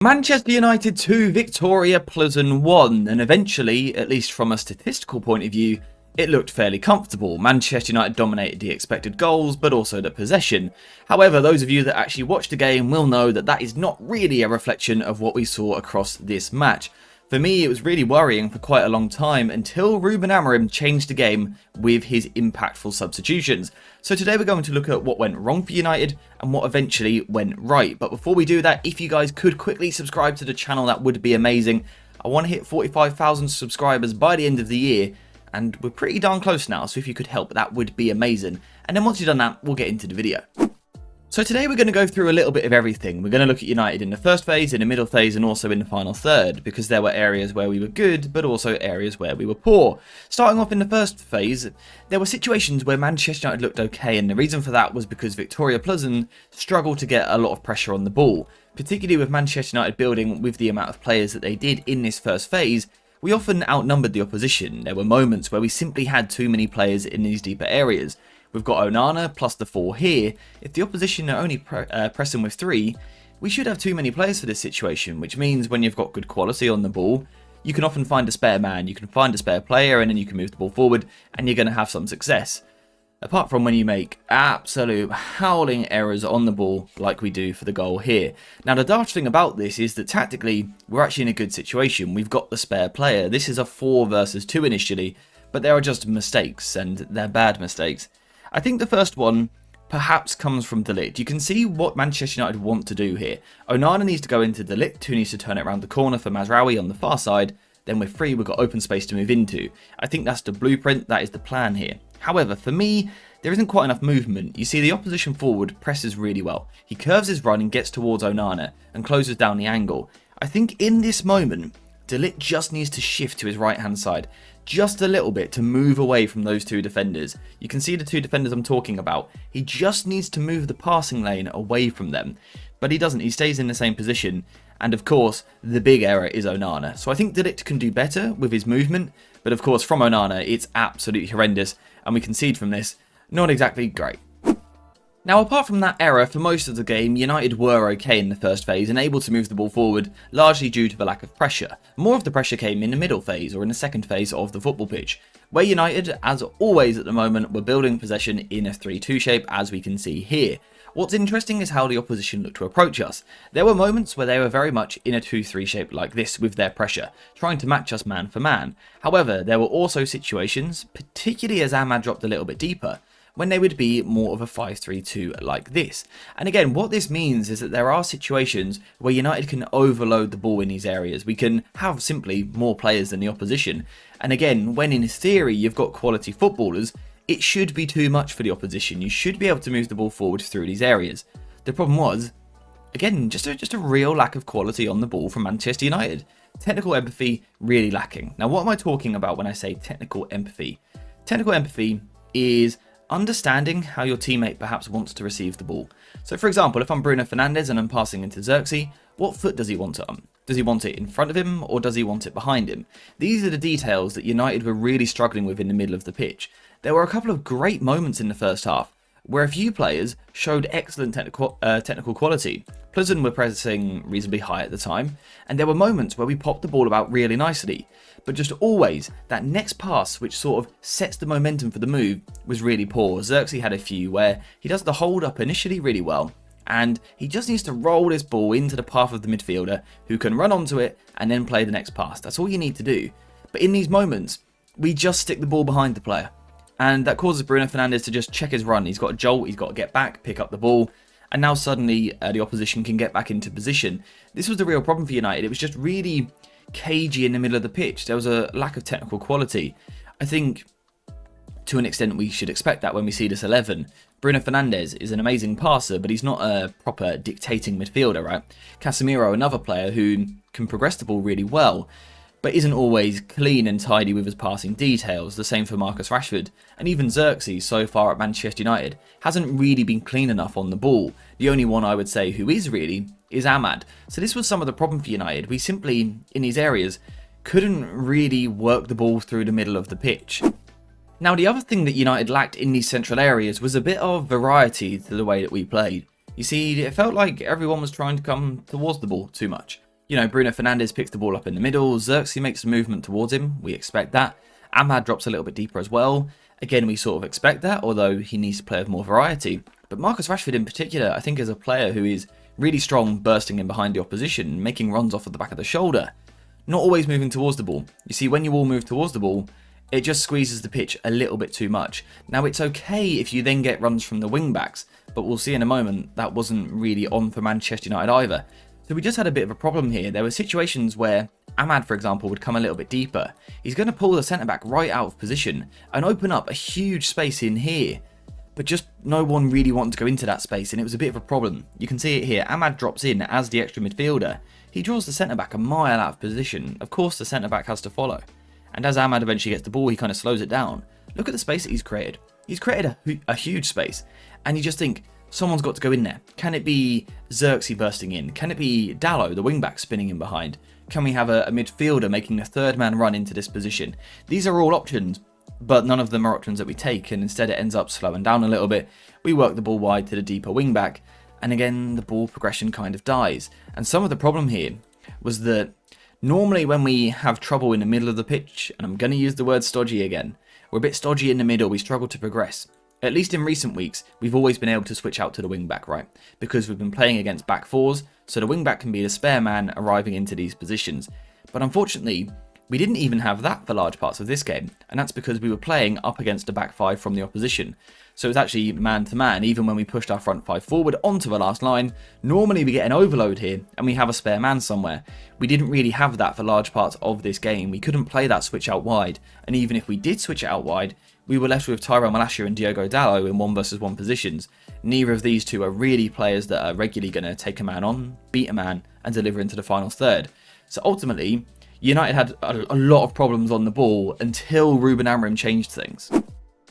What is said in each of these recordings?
Manchester United 2, Viktoria Plzeň 1, and eventually, at least from a statistical point of view, it looked fairly comfortable. Manchester United dominated the expected goals, but also the possession. However, those of you that actually watched the game will know that that is not really a reflection of what we saw across this match. For me, it was really worrying for quite a long time until Ruben Amorim changed the game with his impactful substitutions. So today we're going to look at what went wrong for United and what eventually went right. But before we do that, if you guys could quickly subscribe to the channel, that would be amazing. I want to hit 45,000 subscribers by the end of the year, and we're pretty darn close now, so if you could help, that would be amazing. And then once you've done that, we'll get into the video. So today we're going to go through a little bit of everything. We're going to look at United in the first phase, in the middle phase, and also in the final third, because there were areas where we were good, but also areas where we were poor. Starting off in the first phase, there were situations where Manchester United looked okay, and the reason for that was because Viktoria Plzeň struggled to get a lot of pressure on the ball. Particularly with Manchester United building with the amount of players that they did in this first phase, we often outnumbered the opposition. There were moments where we simply had too many players in these deeper areas. We've got Onana plus the 4 here. If the opposition are only pressing with 3, we should have too many players for this situation, which means when you've got good quality on the ball, you can often find a spare man, you can find a spare player, and then you can move the ball forward, and you're going to have some success. Apart from when you make absolute howling errors on the ball like we do for the goal here. Now the daft thing about this is that tactically, we're actually in a good situation. We've got the spare player. This is a 4 versus 2 initially, but there are just mistakes, and they're bad mistakes. I think the first one perhaps comes from De Ligt. You can see what Manchester United want to do here. Onana needs to go into De Ligt, who needs to turn it around the corner for Mazraoui on the far side. Then we're free, we've got open space to move into. I think that's the blueprint, that is the plan here. However, for me, there isn't quite enough movement. You see the opposition forward presses really well. He curves his run and gets towards Onana and closes down the angle. I think in this moment, De Ligt just needs to shift to his right hand side just a little bit to move away from those 2 defenders. You can see the 2 defenders I'm talking about. He just needs to move the passing lane away from them, but he doesn't. He stays in the same position, and of course the big error is Onana. So I think De Ligt can do better with his movement, but of course from Onana it's absolutely horrendous, and we concede from this. Not exactly great. Now, apart from that error, for most of the game, United were okay in the first phase and able to move the ball forward, largely due to the lack of pressure. More of the pressure came in the middle phase, or in the second phase of the football pitch, where United, as always at the moment, were building possession in a 3-2 shape, as we can see here. What's interesting is how the opposition looked to approach us. There were moments where they were very much in a 2-3 shape like this with their pressure, trying to match us man for man. However, there were also situations, particularly as Ahmad dropped a little bit deeper, when they would be more of a 5-3-2 like this. And again, what this means is that there are situations where United can overload the ball in these areas. We can have simply more players than the opposition. And again, when in theory you've got quality footballers, it should be too much for the opposition. You should be able to move the ball forward through these areas. The problem was, again, just a real lack of quality on the ball from Manchester United. Technical empathy really lacking. Now, what am I talking about when I say technical empathy? Technical empathy is understanding how your teammate perhaps wants to receive the ball. So for example, if I'm Bruno Fernandes and I'm passing into Xerxes, what foot does he want it on? Does he want it in front of him, or does he want it behind him? These are the details that United were really struggling with in the middle of the pitch. There were a couple of great moments in the first half, where a few players showed excellent technical quality. Plzeň were pressing reasonably high at the time, and there were moments where we popped the ball about really nicely. But just always, that next pass, which sort of sets the momentum for the move, was really poor. Xerxes had a few where he does the hold up initially really well, and he just needs to roll this ball into the path of the midfielder, who can run onto it and then play the next pass. That's all you need to do. But in these moments, we just stick the ball behind the player. And that causes Bruno Fernandes to just check his run. He's got a jolt, he's got to get back, pick up the ball, and now suddenly the opposition can get back into position. This was the real problem for United. It was just really cagey in the middle of the pitch. There was a lack of technical quality. I think to an extent we should expect that when we see this 11. Bruno Fernandes is an amazing passer, but he's not a proper dictating midfielder, right? Casemiro, another player who can progress the ball really well, but isn't always clean and tidy with his passing details. The same for Marcus Rashford. And even Xerxes, so far at Manchester United, hasn't really been clean enough on the ball. The only one I would say who is really is Ahmad. So this was some of the problem for United. We simply, in these areas, couldn't really work the ball through the middle of the pitch. Now, the other thing that United lacked in these central areas was a bit of variety to the way that we played. You see, it felt like everyone was trying to come towards the ball too much. You know, Bruno Fernandes picks the ball up in the middle, Xerxes makes a movement towards him, we expect that. Amad drops a little bit deeper as well. Again, we sort of expect that, although he needs to play with more variety. But Marcus Rashford in particular, I think is a player who is really strong bursting in behind the opposition, making runs off of the back of the shoulder. Not always moving towards the ball. You see, when you all move towards the ball, it just squeezes the pitch a little bit too much. Now, it's okay if you then get runs from the wing-backs, but we'll see in a moment that wasn't really on for Manchester United either. So we just had a bit of a problem here. There were situations where Amad, for example, would come a little bit deeper. He's going to pull the centre-back right out of position and open up a huge space in here. But just no one really wanted to go into that space, and it was a bit of a problem. You can see it here. Amad drops in as the extra midfielder. He draws the centre-back a mile out of position. Of course, the centre-back has to follow. And as Amad eventually gets the ball, he kind of slows it down. Look at the space that he's created. He's created a huge space. And you just think, someone's got to go in there. Can it be Xerxes bursting in? Can it be Dalot, the wing-back, spinning in behind? Can we have a midfielder making a third-man run into this position? These are all options, but none of them are options that we take, and instead it ends up slowing down a little bit. We work the ball wide to the deeper wing-back, and again, the ball progression kind of dies. And some of the problem here was that normally when we have trouble in the middle of the pitch, and I'm going to use the word stodgy again, we're a bit stodgy in the middle, we struggle to progress. At least in recent weeks, we've always been able to switch out to the wing-back, right? Because we've been playing against back fours, so the wing-back can be the spare man arriving into these positions. But unfortunately, we didn't even have that for large parts of this game, and that's because we were playing up against a back five from the opposition. So it was actually man-to-man, even when we pushed our front five forward onto the last line. Normally we get an overload here, and we have a spare man somewhere. We didn't really have that for large parts of this game. We couldn't play that switch out wide, and even if we did switch it out wide, we were left with Tyrell Malacia and Diogo Dalot in 1-versus-1 positions. Neither of these two are really players that are regularly going to take a man on, beat a man, and deliver into the final third. So ultimately, United had a lot of problems on the ball until Ruben Amorim changed things.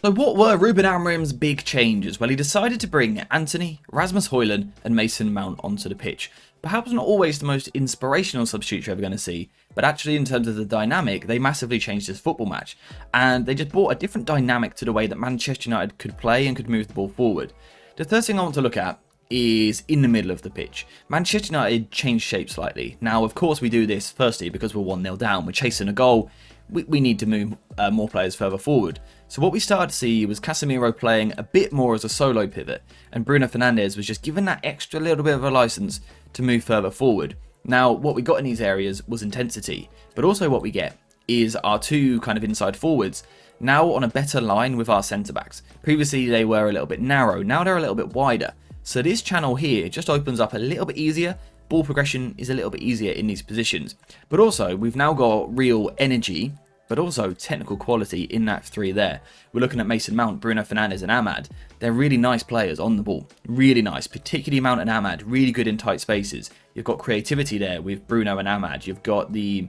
So what were Ruben Amorim's big changes? Well, he decided to bring Antony, Rasmus Højlund and Mason Mount onto the pitch. Perhaps not always the most inspirational substitutes you're ever going to see, but actually in terms of the dynamic, they massively changed this football match. And they just brought a different dynamic to the way that Manchester United could play and could move the ball forward. The third thing I want to look at is in the middle of the pitch. Manchester United changed shape slightly. Now, of course, we do this firstly because we're 1-0 down. We're chasing a goal. We need to move more players further forward. So what we started to see was Casemiro playing a bit more as a solo pivot, and Bruno Fernandes was just given that extra little bit of a license to move further forward. Now, what we got in these areas was intensity, but also what we get is our two kind of inside forwards now on a better line with our centre-backs. Previously, they were a little bit narrow. Now they're a little bit wider. So this channel here just opens up a little bit easier. Ball progression is a little bit easier in these positions. But also, we've now got real energy, but also technical quality in that three there. We're looking at Mason Mount, Bruno Fernandes and Amad. They're really nice players on the ball. Really nice, particularly Mount and Amad. Really good in tight spaces. You've got creativity there with Bruno and Amad. You've got the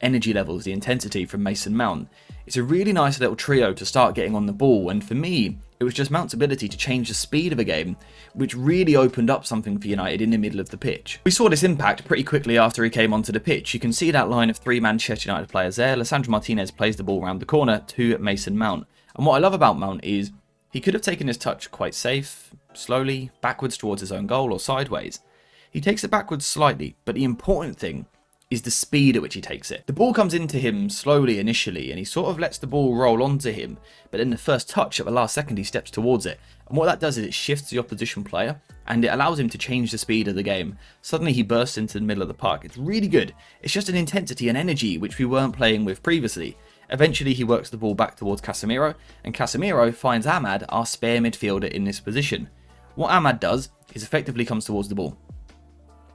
energy levels, the intensity from Mason Mount. It's a really nice little trio to start getting on the ball, and for me, it was just Mount's ability to change the speed of a game, which really opened up something for United in the middle of the pitch. We saw this impact pretty quickly after he came onto the pitch. You can see that line of three Manchester United players there. Lisandro Martinez plays the ball around the corner to Mason Mount. And what I love about Mount is he could have taken his touch quite safe, slowly, backwards towards his own goal or sideways. He takes it backwards slightly, but the important thing is the speed at which he takes it. The ball comes into him slowly initially, and he sort of lets the ball roll onto him, but then the first touch at the last second he steps towards it. And what that does is it shifts the opposition player, and it allows him to change the speed of the game. Suddenly he bursts into the middle of the park. It's really good. It's just an intensity and energy which we weren't playing with previously. Eventually he works the ball back towards Casemiro, and Casemiro finds Amad, our spare midfielder, in this position. What Amad does is effectively comes towards the ball.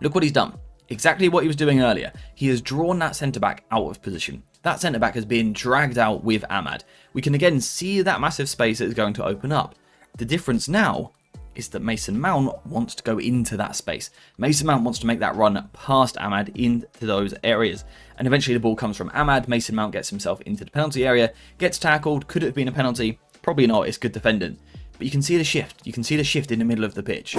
Look what he's done. Exactly what he was doing earlier. He has drawn that centre-back out of position. That centre-back has been dragged out with Amad. We can again see that massive space that is going to open up. The difference now is that Mason Mount wants to go into that space. Mason Mount wants to make that run past Amad into those areas. And eventually the ball comes from Amad. Mason Mount gets himself into the penalty area, gets tackled. Could it have been a penalty? Probably not. It's good defending. But you can see the shift. You can see the shift in the middle of the pitch.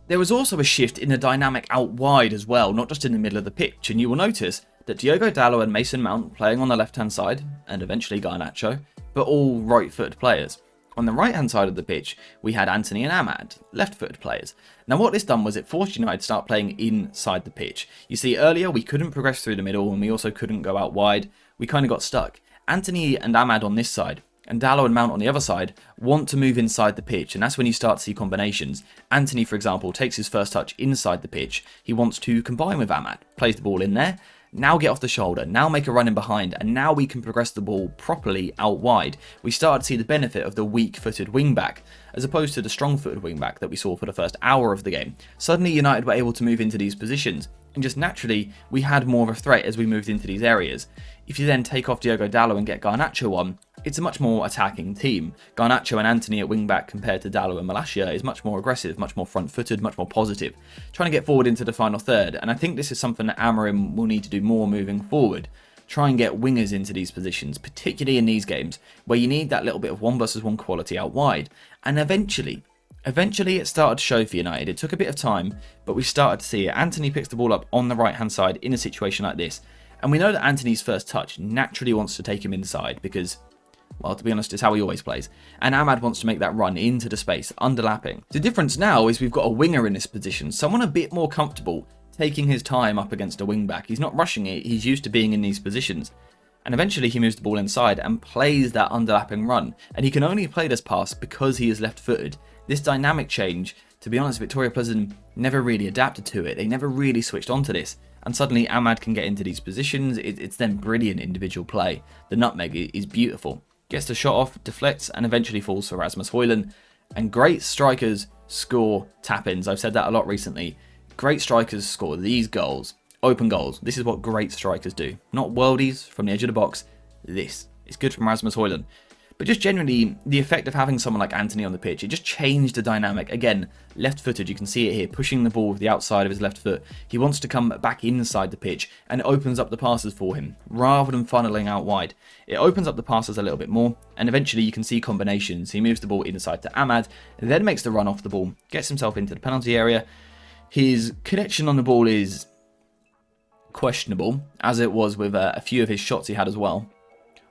There was also a shift in the dynamic out wide as well, not just in the middle of the pitch, and you will notice that Diogo Dalot and Mason Mount playing on the left-hand side, and eventually Garnacho, but all right-footed players. On the right-hand side of the pitch, we had Anthony and Amad, left-footed players. Now what this done was it forced United to start playing inside the pitch. You see, earlier we couldn't progress through the middle, and we also couldn't go out wide. We kind of got stuck. Anthony and Amad on this side, and Dalot and Mount on the other side, want to move inside the pitch, and that's when you start to see combinations. Anthony, for example, takes his first touch inside the pitch. He wants to combine with Amad, plays the ball in there, now get off the shoulder, now make a run in behind, and now we can progress the ball properly out wide. We start to see the benefit of the weak-footed wing-back, as opposed to the strong-footed wing-back that we saw for the first hour of the game. Suddenly United were able to move into these positions, and just naturally, we had more of a threat as we moved into these areas. If you then take off Diogo Dalot and get Garnacho on, it's a much more attacking team. Garnacho and Anthony at wing-back compared to Dalot and Malacia is much more aggressive, much more front-footed, much more positive, trying to get forward into the final third, and I think this is something that Amorim will need to do more moving forward. Try and get wingers into these positions, particularly in these games, where you need that little bit of 1 versus 1 quality out wide, and eventually it started to show for United. It took a bit of time, but we started to see it. Anthony picks the ball up on the right-hand side in a situation like this, and we know that Anthony's first touch naturally wants to take him inside because, well, to be honest, it's how he always plays. And Amad wants to make that run into the space, underlapping. The difference now is we've got a winger in this position, someone a bit more comfortable taking his time up against a wing-back. He's not rushing it, he's used to being in these positions. And eventually he moves the ball inside and plays that underlapping run. And he can only play this pass because he is left-footed. This dynamic change, to be honest, Viktoria Plzeň never really adapted to it. They never really switched onto this. And suddenly Amad can get into these positions. It's then brilliant individual play. The nutmeg is beautiful. Gets the shot off, deflects, and eventually falls for Rasmus Højlund. And great strikers score tap-ins. I've said that a lot recently. Great strikers score these goals. Open goals. This is what great strikers do. Not worldies from the edge of the box. This. It's good from Rasmus Højlund. But just generally, the effect of having someone like Anthony on the pitch, it just changed the dynamic. Again, left-footed, you can see it here, pushing the ball with the outside of his left foot. He wants to come back inside the pitch, and it opens up the passes for him, rather than funneling out wide. It opens up the passes a little bit more, and eventually you can see combinations. He moves the ball inside to Amad, then makes the run off the ball, gets himself into the penalty area. His connection on the ball is questionable, as it was with a few of his shots he had as well.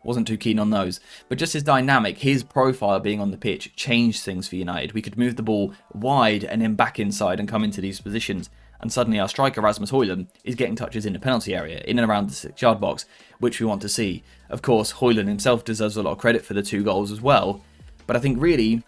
Wasn't too keen on those, but just his dynamic, his profile being on the pitch changed things for United. We could move the ball wide and then back inside and come into these positions, and suddenly our striker Rasmus Højlund is getting touches in the penalty area, in and around the 6-yard box, which we want to see. Of course, Højlund himself deserves a lot of credit for the 2 goals as well, but I think really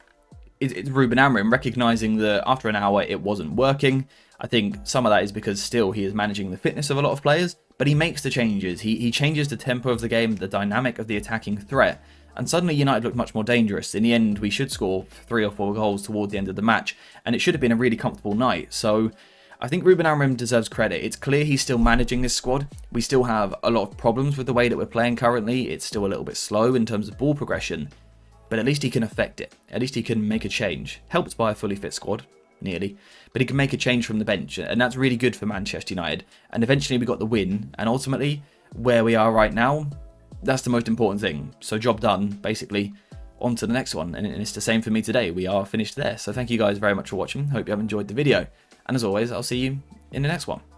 it's Ruben Amorim recognising that after an hour it wasn't working. I think some of that is because still he is managing the fitness of a lot of players, but he makes the changes. He changes the tempo of the game, the dynamic of the attacking threat, and suddenly United looked much more dangerous. In the end, we should score 3 or 4 goals toward the end of the match, and it should have been a really comfortable night. So I think Ruben Amorim deserves credit. It's clear he's still managing this squad. We still have a lot of problems with the way that we're playing currently. It's still a little bit slow in terms of ball progression, but at least he can affect it. At least he can make a change. Helped by a fully fit squad. Nearly, but he can make a change from the bench, and that's really good for Manchester United. And eventually we got the win, and ultimately where we are right now, that's the most important thing. So job done, basically. On to the next one, and it's the same for me today. We are finished there. So thank you guys very much for watching. Hope you have enjoyed the video, and as always, I'll see you in the next one.